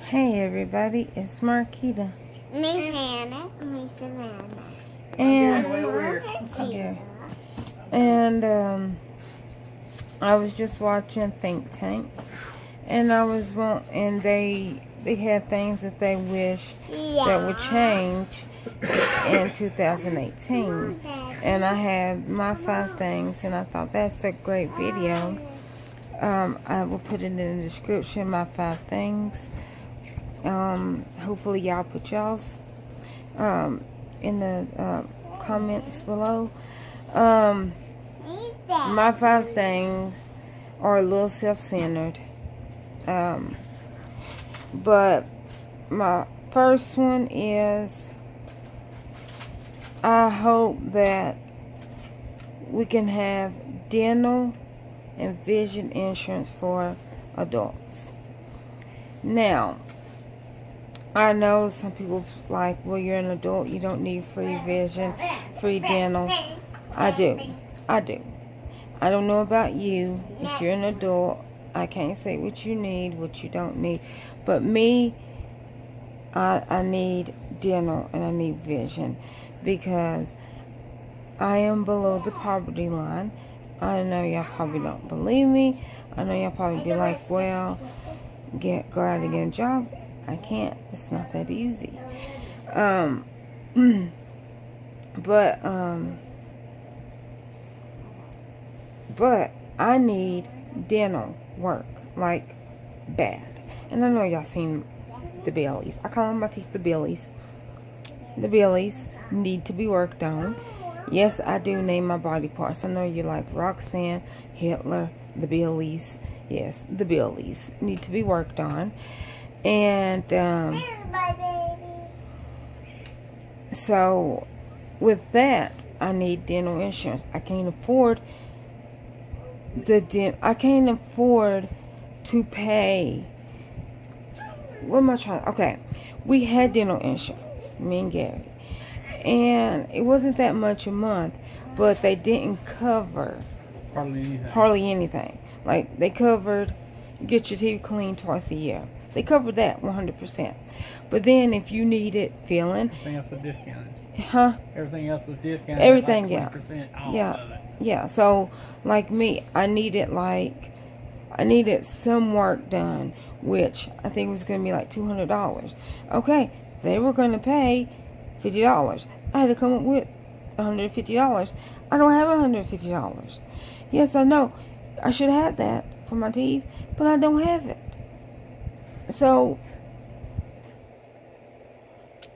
Hey everybody, it's Marquita. Me Hannah, me Savannah. And I was just watching Think Tank, and they had things that they wish that would change in 2018. And I had my 5 things, and I thought that's a great video. I will put it in the description, my 5 things. Hopefully y'all put y'all's in the comments below. My 5 things are a little self-centered, but my first one is I hope that we can have dental and vision insurance for adults. Now, I know some people like, well, you're an adult, you don't need free vision, free dental. I do. I don't know about you. If you're an adult, I can't say what you need, what you don't need. But me, I need dental and I need vision because I am below the poverty line. I know y'all probably don't believe me. I know y'all probably be like, well, go out and get a job. I can't. It's not that easy. But I need dental work, like, bad. And I know y'all seen the Billies. I call my teeth the Billies. The Billies need to be worked on. Yes, I do name my body parts. I know you like Roxanne, Hitler, the Billies. Yes, the Billies need to be worked on. And so with that, I need dental insurance. I can't afford I can't afford to pay. What am I trying? Okay, we had dental insurance, me and Gary, and it wasn't that much a month, but they didn't cover hardly anything. Like, they covered get your teeth cleaned twice a year. They covered that 100%. But then if you needed filling, everything else was discounted. Huh? Everything else was discounted. Everything, like yeah. 20% off of it. Yeah. So like me, I needed some work done, which I think was going to be like $200. Okay, they were going to pay $50. I had to come up with $150. I don't have $150. Yes, I know. I should have had that for my teeth, but I don't have it. So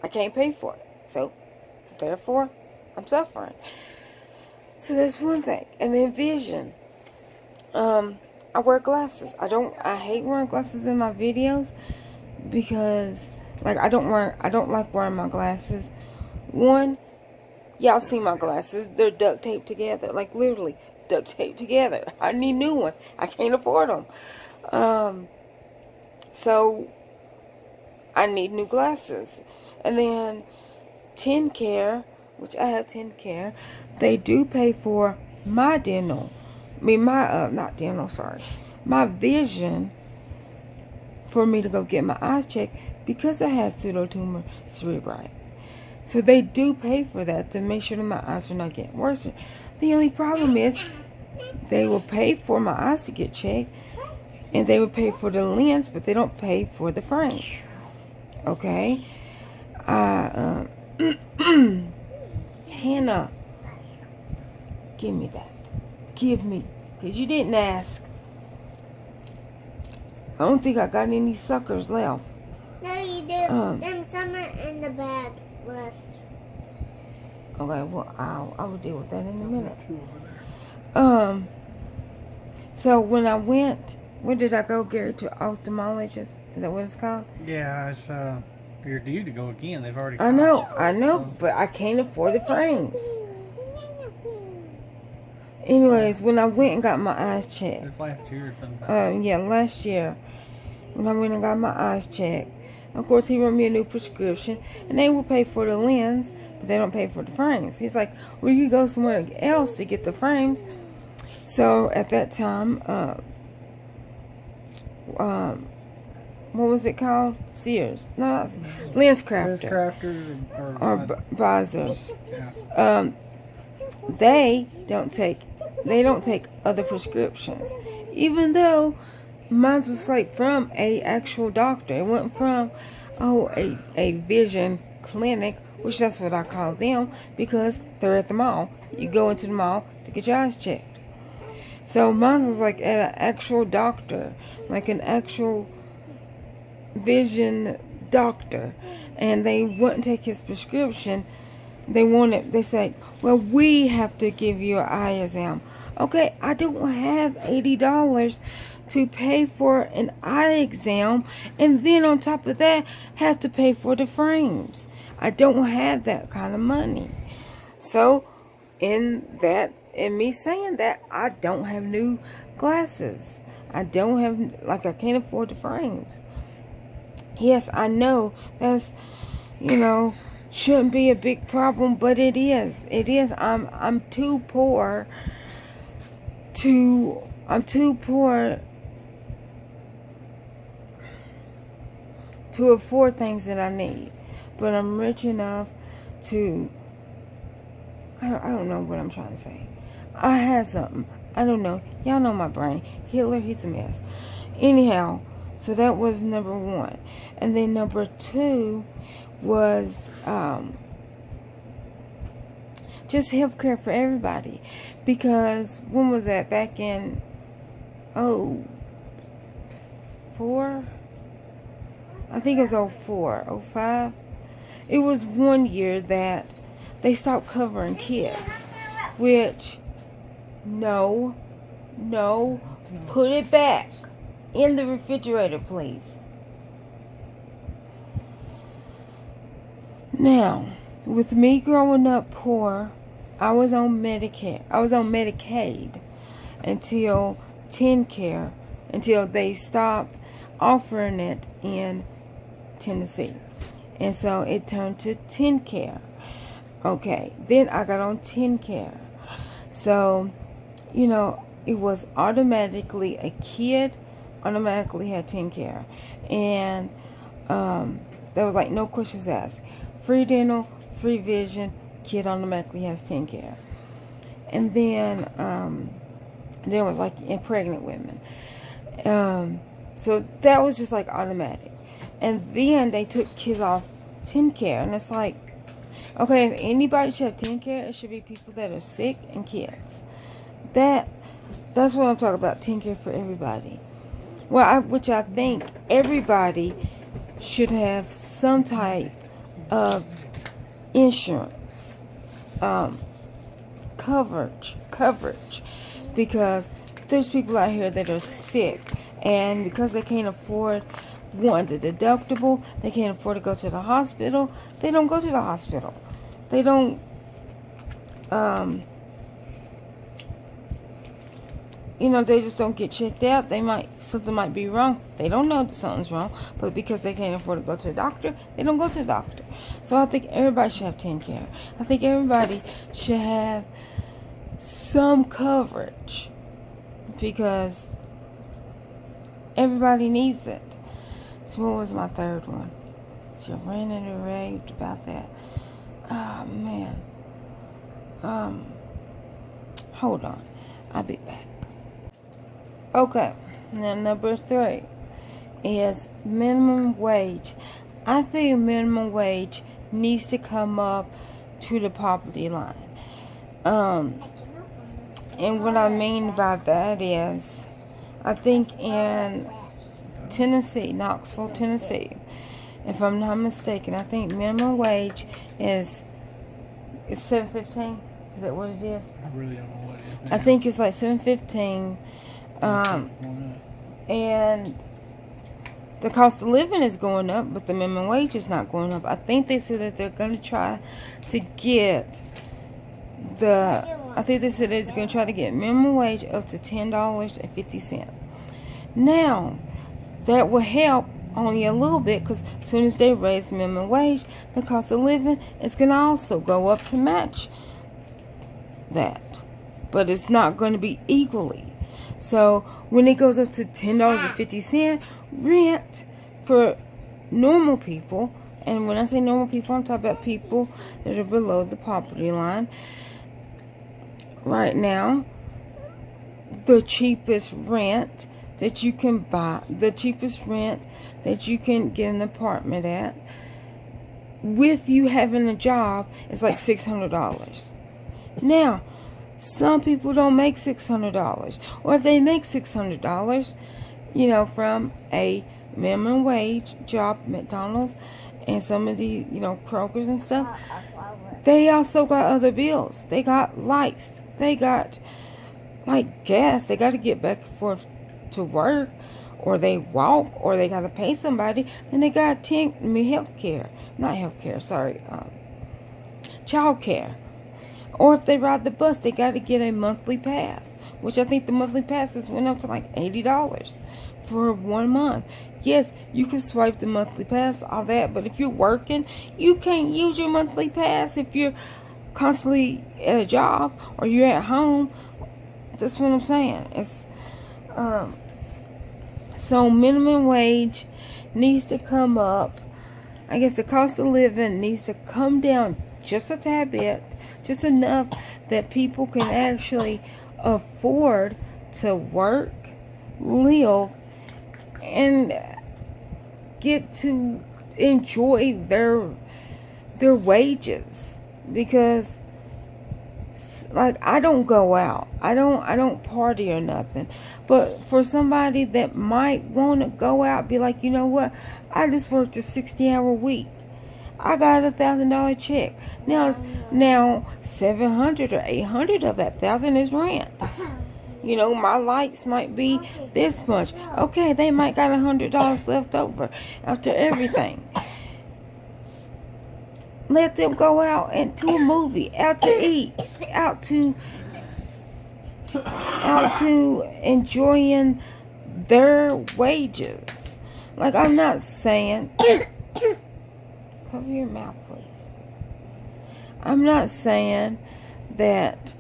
I can't pay for it. So therefore, I'm suffering. So that's one thing. And then vision. I wear glasses. I hate wearing glasses in my videos because, like, I don't like wearing my glasses. One, y'all see my glasses. They're duct taped together. Like, literally duct taped together. I need new ones. I can't afford them. So I need new glasses. And then TennCare, which I have TennCare, they do pay for my dental. My vision for me to go get my eyes checked because I had pseudotumor cerebri. So they do pay for that to make sure that my eyes are not getting worse. The only problem is they will pay for my eyes to get checked, and they will pay for the lens, but they don't pay for the frames. Okay? Hannah, give me that. Give me. Because you didn't ask. I don't think I got any suckers left. No, you do. Them some are in the bag left. Okay, well, I will deal with that in a minute. So when I went, where did I go, Gary? To ophthalmologist? Is that what it's called? Yeah, it's you're due to go again. They've already. I know, but I can't afford the frames. Anyways, when I went and got my eyes checked. It's last year sometime. Yeah, last year. When I went and got my eyes checked. Of course, he wrote me a new prescription, and they will pay for the lens, but they don't pay for the frames. He's like, well, you can go somewhere else to get the frames. So at that time, what was it called? Sears. No, Lens Crafter. Crafters Or Buzzers. yeah. They don't take other prescriptions, even though mine was like from a actual doctor. It wasn't from a vision clinic, which that's what I call them, because they're at the mall. You go into the mall to get your eyes checked. So mine was like at an actual doctor, like an actual vision doctor, and they wouldn't take his prescription. They said, well, we have to give you an eye exam. Okay, I don't have $80 to pay for an eye exam, and then on top of that, have to pay for the frames. I don't have that kind of money. So, in me saying that, I don't have new glasses. I don't have, I can't afford the frames. Yes, I know that's, shouldn't be a big problem, but it is. It is. I'm too poor to afford things that I need, but I'm rich enough to. I don't know what I'm trying to say. I had something. I don't know. Y'all know my brain. Hitler, he's a mess. Anyhow, so that was number 1, and then number 2 was just healthcare for everybody, because when was that? Back in 04? I think it was 04, 05. It was one year that they stopped covering kids, which, no, put it back in the refrigerator, please. Now, with me growing up poor, I was on Medicare. I was on Medicaid until TennCare, until they stopped offering it in Tennessee. And so it turned to TennCare. Okay, then I got on TennCare. So, it was automatically, a kid automatically had TennCare. And there was no questions asked. Free dental, free vision, kid automatically has TennCare. And then it was in pregnant women. So that was just automatic. And then they took kids off TennCare, and it's okay, if anybody should have TennCare, it should be people that are sick and kids. That's what I'm talking about, TennCare for everybody. Which I think everybody should have some type of insurance, coverage, because there's people out here that are sick, and because they can't afford the deductible, they can't afford to go to the hospital, they don't go to the hospital. They don't, they just don't get checked out. Something might be wrong. They don't know that something's wrong, but because they can't afford to go to the doctor, they don't go to the doctor. So I think everybody should have TennCare. I think everybody should have some coverage, because everybody needs it. So what was my third one? So I ranted and raved about that. Oh, man. Hold on. I'll be back. Okay. Now, number 3 is minimum wage. I think minimum wage needs to come up to the poverty line. And what I mean by that is, I think in Tennessee, Knoxville, Tennessee, if I'm not mistaken, I think minimum wage is $7.15. Is that what it is? I really don't know what it is. I think it's $7.15. And the cost of living is going up, but the minimum wage is not going up. I think they said that they're going to try to get minimum wage up to $10.50. Now, that will help only a little bit, because as soon as they raise the minimum wage, the cost of living is going to also go up to match that. But it's not going to be equally. So when it goes up to $10.50, rent for normal people, and when I say normal people, I'm talking about people that are below the poverty line. Right now, the cheapest rent that you can buy, the cheapest rent that you can get an apartment at, with you having a job, is like $600. Now, some people don't make $600, or if they make $600, you know, from a minimum wage job, McDonald's, and some of the, you know, Kroger's and stuff, they also got other bills. They got lights. They got, like, gas. They got to get back and forth to work, or they walk, or they got to pay somebody. Then they got health care. Not health care, sorry. Child care. Or if they ride the bus, they got to get a monthly pass, which I think the monthly passes went up to like $80 for 1 month. Yes, you can swipe the monthly pass, all that, but if you're working, you can't use your monthly pass if you're constantly at a job or you're at home. That's what I'm saying. It's so minimum wage needs to come up. I guess the cost of living needs to come down just a tad bit, just enough that people can actually afford to work, live, and get to enjoy their wages. Because, like, I don't go out, I don't party or nothing, but for somebody that might want to go out, be like, you know what, I just worked a 60-hour week, I got $1,000 check. Now 700 or 800 of that 1,000 is rent. You know, my lights might be this much. Okay, they might got $100 left over after everything. Let them go out and to a movie, out to eat, out to enjoying their wages. Like, I'm not saying, cover your mouth, please. I'm not saying that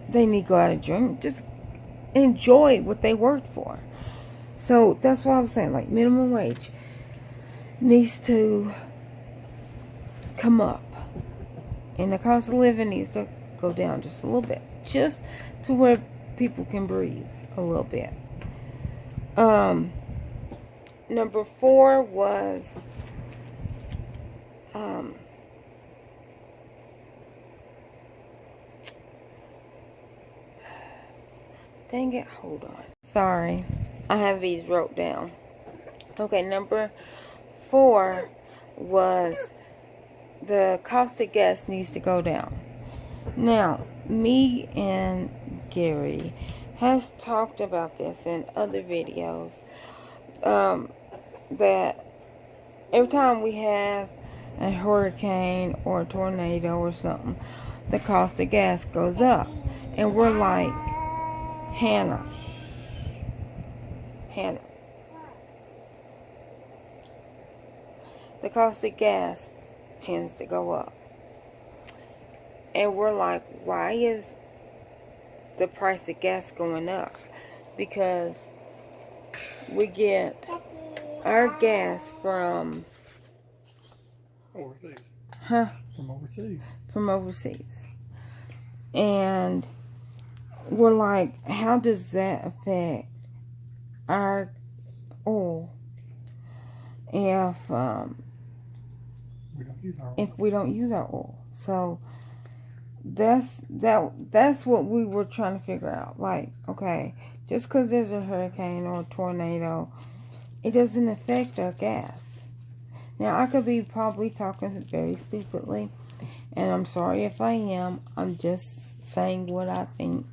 they need to go out and drink. Just enjoy what they worked for. So that's why I was saying, like, minimum wage needs to come up, and the cost of living needs to go down just a little bit, just to where people can breathe a little bit. Number 4 was dang it, hold on. Sorry, I have these wrote down. Okay, number 4 was the cost of gas needs to go down. Now, me and Gary has talked about this in other videos, that every time we have a hurricane or a tornado or something, the cost of gas goes up. And we're like, Hannah, the cost of gas tends to go up. And we're like, why is the price of gas going up? Because we get our gas from overseas. From overseas. And we're like, how does that affect our oil if we don't use our oil? So that's what we were trying to figure out. Like, okay, just because there's a hurricane or a tornado, it doesn't affect our gas. Now, I could be probably talking very stupidly, and I'm sorry if I am. I'm just saying what I think.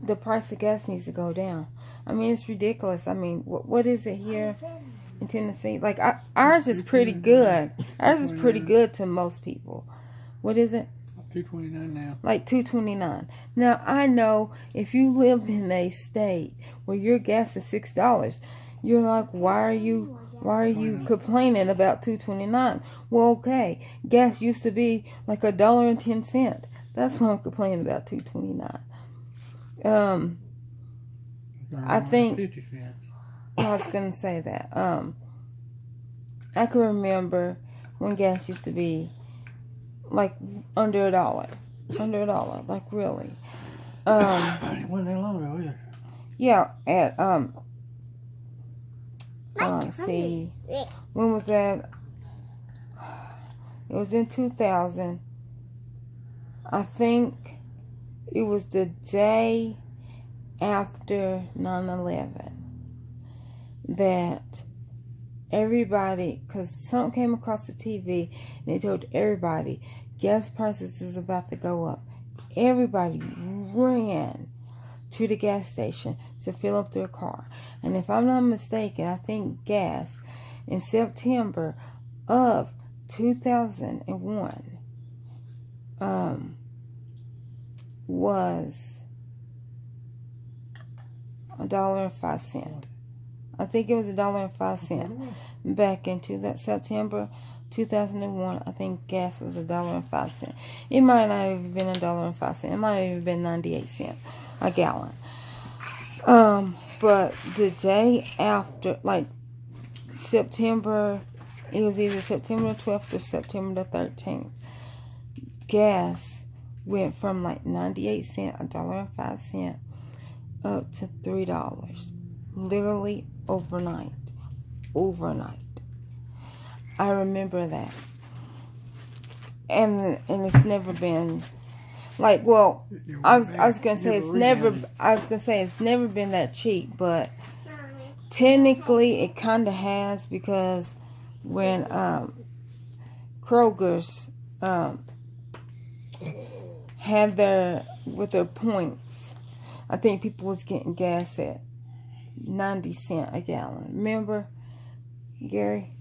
The price of gas needs to go down. I mean, it's ridiculous. I mean, what is it here in Tennessee? Like, ours is pretty good. Ours is pretty good to most people. What is it? $2.29 now. Like $2.29. Now, I know if you live in a state where your gas is $6, you're like, why are you complaining about $2.29? Well, okay, gas used to be like $1.10. That's why I'm complaining about $2.29. I think 50 cents. I was gonna say that. I can remember when gas used to be like under $1. Under $1, like really. It wasn't that long ago either. Yeah, at see, when was that? It was in 2000. I think it was the day after 9/11 that everybody, because something came across the TV and they told everybody gas prices is about to go up. Everybody ran to the gas station to fill up their car. And if I'm not mistaken, I think gas in September of 2001 was $1.05. I think it was $1.05 back into that September 2001. I think gas was $1.05. It might not have been $1.05. It might have even been 98 cents a gallon. But the day after, like September, it was either September 12th or September the 13th. Gas went from like 98 cents, $1.05, up to $3. Literally overnight. I remember that. And it's never been like, well, I was gonna say it's never been that cheap, but technically it kinda has, because when Kroger's had their points, I think people was getting gas at 90 cents a gallon. Remember, Gary?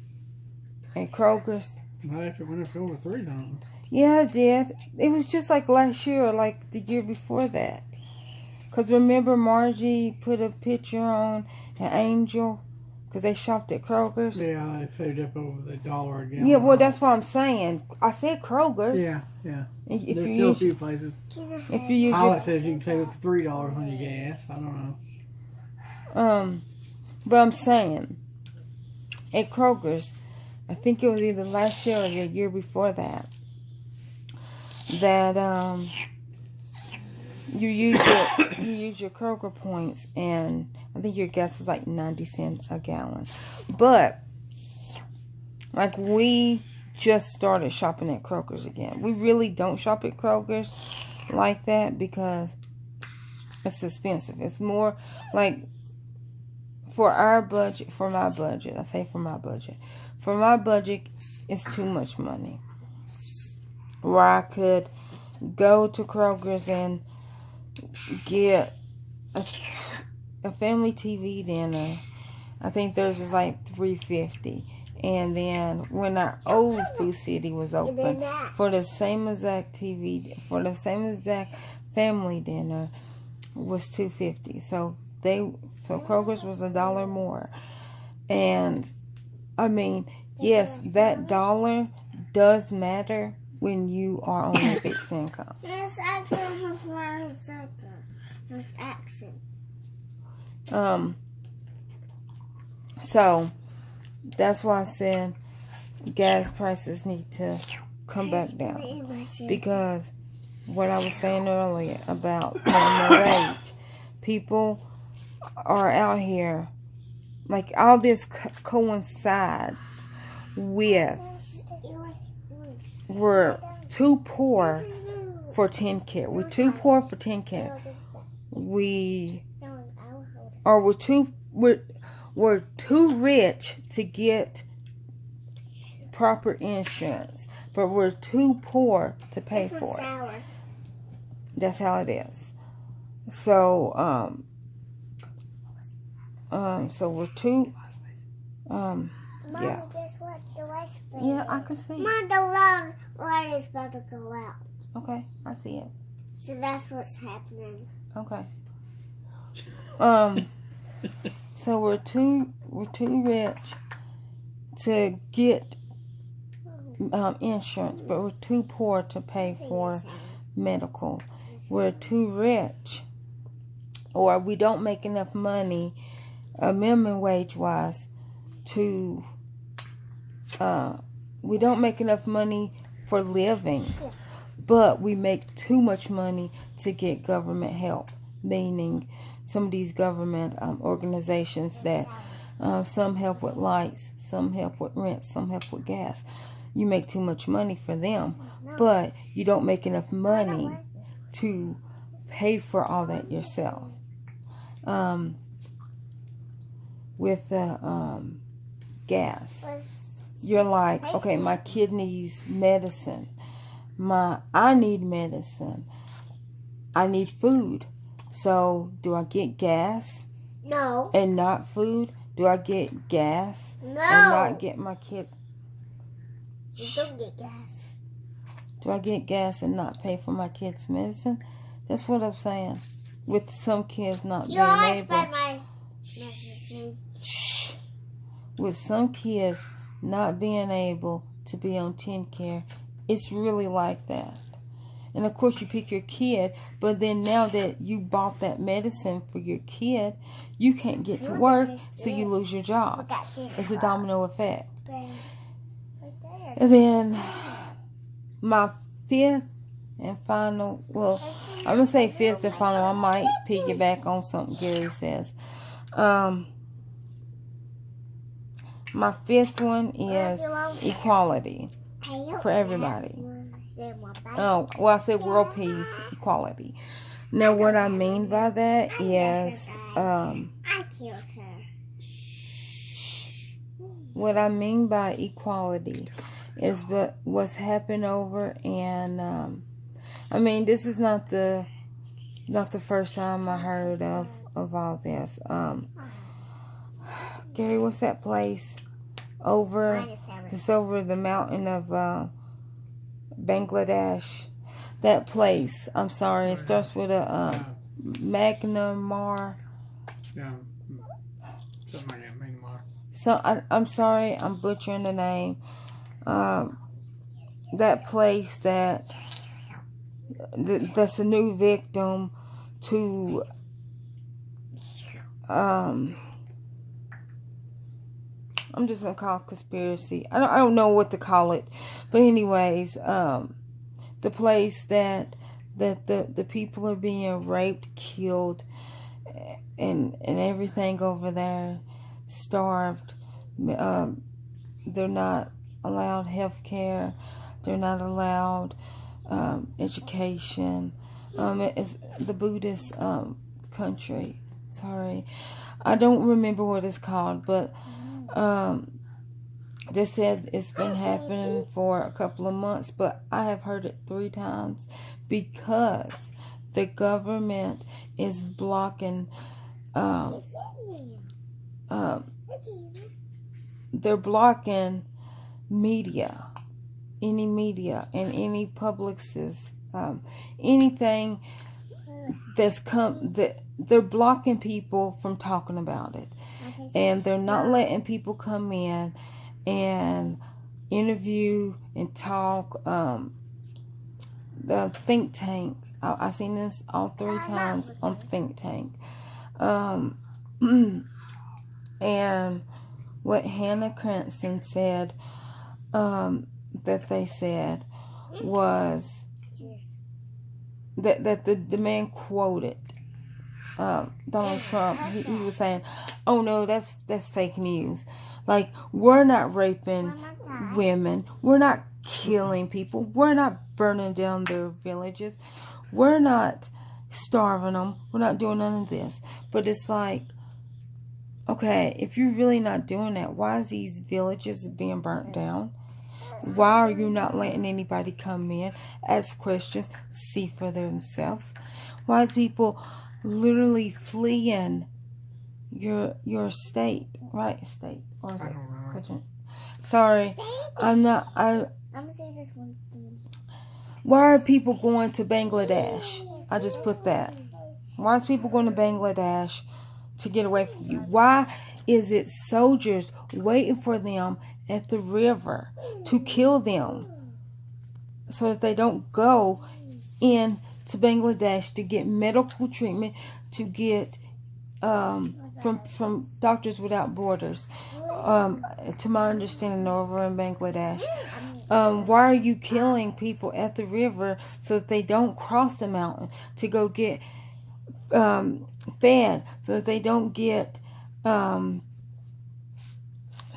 At Kroger's. Not after it went up over $3. Yeah, it did. It was just like last year or like the year before that. Because remember Margie put a picture on an Angel because they shopped at Kroger's? Yeah, they filled up over the $1 a gallon. Yeah, well, that's what I'm saying. I said Kroger's. Yeah. If There's you still a use, few places. if you use Pilot says you can save up to $3 on your gas. I don't know. But I'm saying, at Kroger's, I think it was either last year or the year before that, that you use your Kroger points, and I think your gas was like 90 cents a gallon. But like, we just started shopping at Kroger's again. We really don't shop at Kroger's like that because it's expensive. It's more like for my budget, it's too much money. Where I could go to Kroger's and get a family TV dinner. I think theirs is like $3.50. And then when our old Food City was open, for the same exact family dinner was $2.50. So Kroger's was $1 more. And I mean, yes, that dollar does matter when you are on a fixed income. This accent before his this accent. So that's why I said gas prices need to come back down, because what I was saying earlier about minimum wage, people are out here, like, all this coincides with we're too poor for TennCare. We're too poor for TennCare. We're too rich to get proper insurance, but we're too poor to pay for it. That's how it is. So, so we're too, Mom, yeah. guess what? The light's Yeah, I can see. Mom, the light is about to go out. Okay, I see it. So that's what's happening. Okay. So we're too rich to get insurance, but we're too poor to pay for medical. We're too rich or we don't make enough money, minimum wage wise, to, we don't make enough money for living, but we make too much money to get government help, meaning some of these government organizations that some help with lights, some help with rent, some help with gas. You make too much money for them, but you don't make enough money to pay for all that yourself. With gas, you're like, okay, my kid needs medicine. I need medicine. I need food. So, do I get gas? No. And not food? Do I get gas? No. And not get my kid? You don't get gas. Do I get gas and not pay for my kids' medicine? That's what I'm saying. With some kids not being able. My medicine. With some kids not being able to be on TennCare, it's really like that. And of course you pick your kid, but then now that you bought that medicine for your kid, you can't get to work, so you lose your job. It's a domino effect. And then my fifth and final, well, I'm going to say fifth and final, I might piggyback on something Gary says. My fifth one is equality for everybody. Oh, well, I said world peace, equality. Now, what I mean by that is, what I mean by equality is what's happened over, and I mean, this is not the first time I heard of all this. Gary, what's that place over? It's over the mountain of Bangladesh. That place. I'm sorry. It starts with a Magnamar. Yeah, something like that, Magnamar. So I'm sorry. I'm butchering the name. That place that's a new victim to I'm just gonna call it conspiracy. I don't know what to call it, but anyways, the place that the people are being raped, killed, and everything over there, starved. They're not allowed health care. They're not allowed education. It's the Buddhist country. Sorry, I don't remember what it's called, but they said it's been happening for a couple of months, but I have heard it 3 times because the government is blocking, they're blocking media, any media and any publicists, anything that's they're blocking people from talking about it. And they're not letting people come in and interview and talk. The think tank. I've seen this all 3 times on think tank. And what Hannah Cranston said, that they said was that the man quoted Donald Trump. He was saying, "Oh no, that's fake news. Like, we're not raping women. We're not killing people. We're not burning down their villages. We're not starving them. We're not doing none of this." But it's like, okay, if you're really not doing that, why is these villages being burnt down? Why are you not letting anybody come in, ask questions, see for themselves? Why is people literally fleeing your state, right? State, or is it country? Sorry, I'm not. I'm gonna say this one thing. Why are people going to Bangladesh? I just put that. Why is people going to Bangladesh to get away from you? Why is it soldiers waiting for them at the river to kill them so that they don't go in to Bangladesh to get medical treatment, to get from Doctors Without Borders, to my understanding, over in Bangladesh. Why are you killing people at the river so that they don't cross the mountain to go get fed, so that they don't get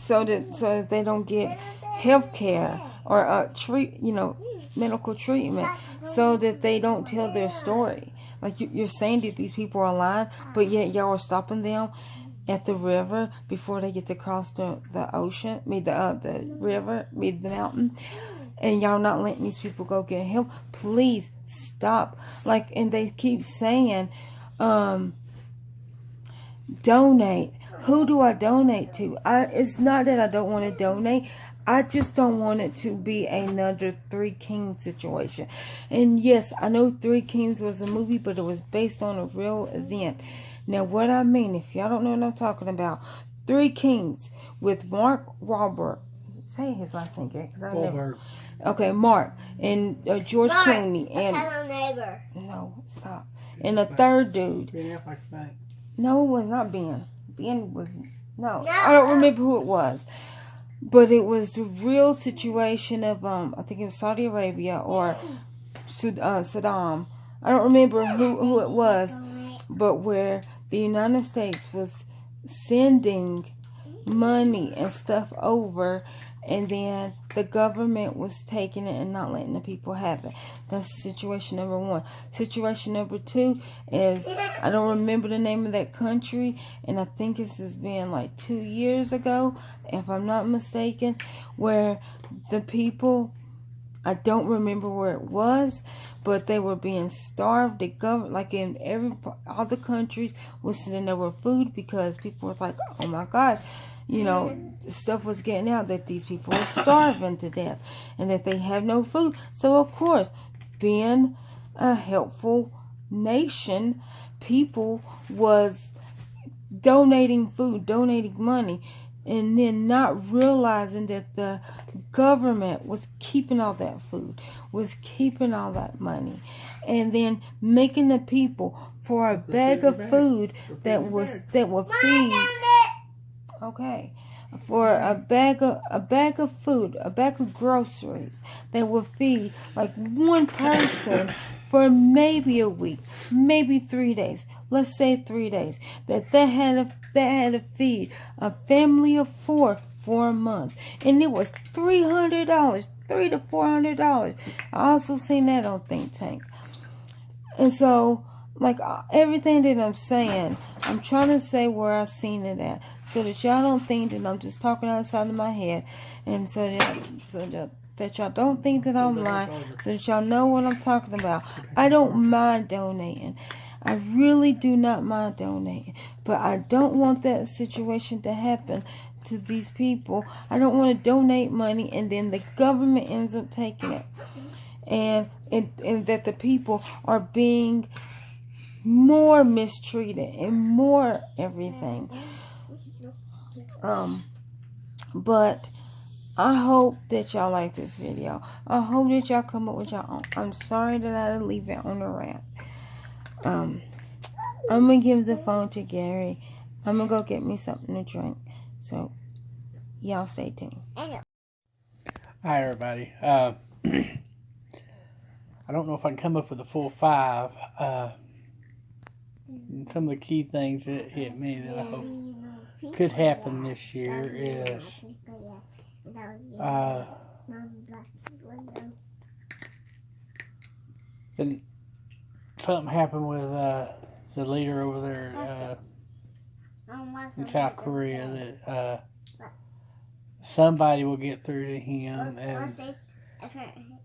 so that they don't get health care or medical treatment, so that they don't tell their story? Like, you're saying that these people are lying, but yet y'all are stopping them at the river before they get to cross the ocean, the river, the mountain, and y'all not letting these people go get help. Please stop. Like, and they keep saying, donate. Who do I donate to? It's not that I don't want to donate. I just don't want it to be another Three Kings situation. And yes, I know Three Kings was a movie, but it was based on a real event. Now, what I mean, if y'all don't know what I'm talking about, Three Kings with Mark Wahlberg. Say his last name, Gary. Okay, Mark. And George Clooney. And Hello, neighbor. No, stop. And a third dude. No, it was not Ben. Ben was... No, I don't remember who it was. But it was the real situation of, I think it was Saudi Arabia or Saddam. I don't remember who it was. But where the United States was sending money and stuff over, and then the government was taking it and not letting the people have it. That's situation number one. Situation number two is, I don't remember the name of that country, and I think this has been like 2 years ago, if I'm not mistaken, where the people, I don't remember where it was, but they were being starved. The government, like in all the countries, was sending over food because people was like, oh my gosh, stuff was getting out that these people are starving to death and that they have no food. So, of course, being a helpful nation, people was donating food, donating money, and then not realizing that the government was keeping all that food, was keeping all that money, and then making the people for a bag of food that would feed. Okay, for a bag of food, a bag of groceries that would feed like one person for maybe a week, maybe 3 days. Let's say 3 days. That had to feed a family of four for a month, and it was $300, $300 to $400. I also seen that on Think Tank, and so. Like, everything that I'm saying, I'm trying to say where I seen it at, so that y'all don't think that I'm just talking outside of my head, and so that y'all don't think that I'm lying, so that y'all know what I'm talking about. I don't mind donating. I really do not mind donating, but I don't want that situation to happen to these people. I don't want to donate money and then the government ends up taking it, and that the people are being more mistreated and more everything. But I hope that y'all like this video. I hope that y'all come up with y'all own. I'm sorry that I had to leave it on the rant. I'm gonna give the phone to Gary. I'm gonna go get me something to drink. So y'all stay tuned. Hi everybody. I don't know if I can come up with a full 5. Some of the key things that hit me that I hope could happen this year is and something happened with the leader over there in South Korea, that somebody will get through to him,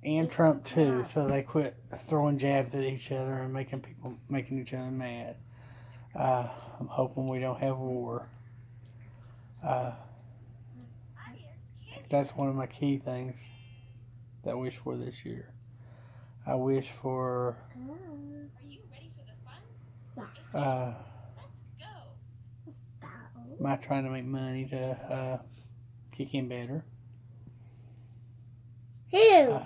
and Trump too, so they quit throwing jabs at each other and making each other mad. I'm hoping we don't have war. That's one of my key things that I wish for this year. I wish for my trying to make money to kick in better. Who?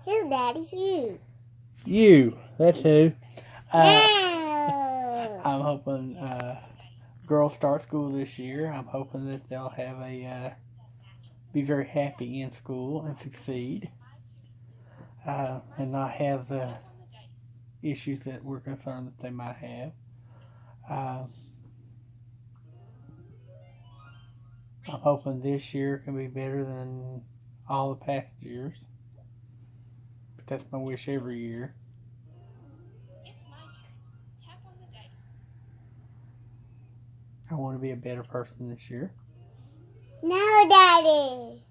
Who, Daddy? Who? You. That's who. No. I'm hoping girls start school this year. I'm hoping that they'll have be very happy in school and succeed, and not have the issues that we're concerned that they might have. I'm hoping this year can be better than all the past years. But that's my wish every year. I want to be a better person this year. No, Daddy.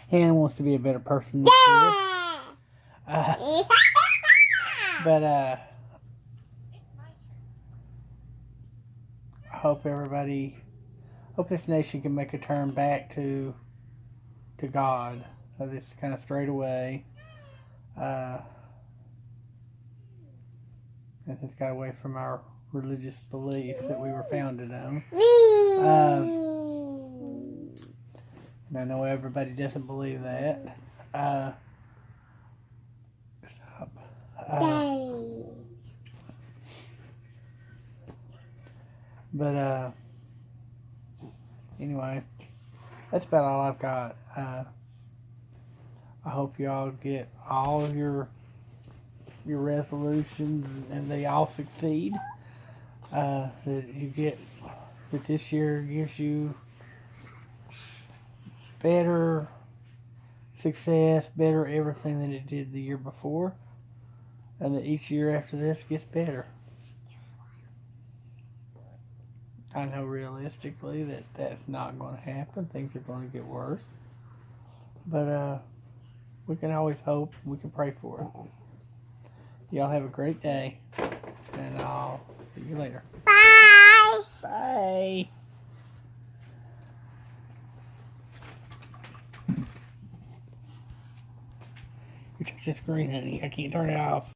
Hannah wants to be a better person this year. But I hope this nation can make a turn back to God. This kind of straight away. And it's got away from our religious beliefs that we were founded on. And I know everybody doesn't believe that. But anyway, that's about all I've got. I hope you all get all of your resolutions and they all succeed. That you get that this year gives you better success, better everything than it did the year before, and that each year after this gets better. I know realistically that that's not going to happen. Things are going to get worse. But we can always hope. We can pray for it. Y'all have a great day. And I'll see you later. Bye. Bye. You touch the screen, honey. I can't turn it off.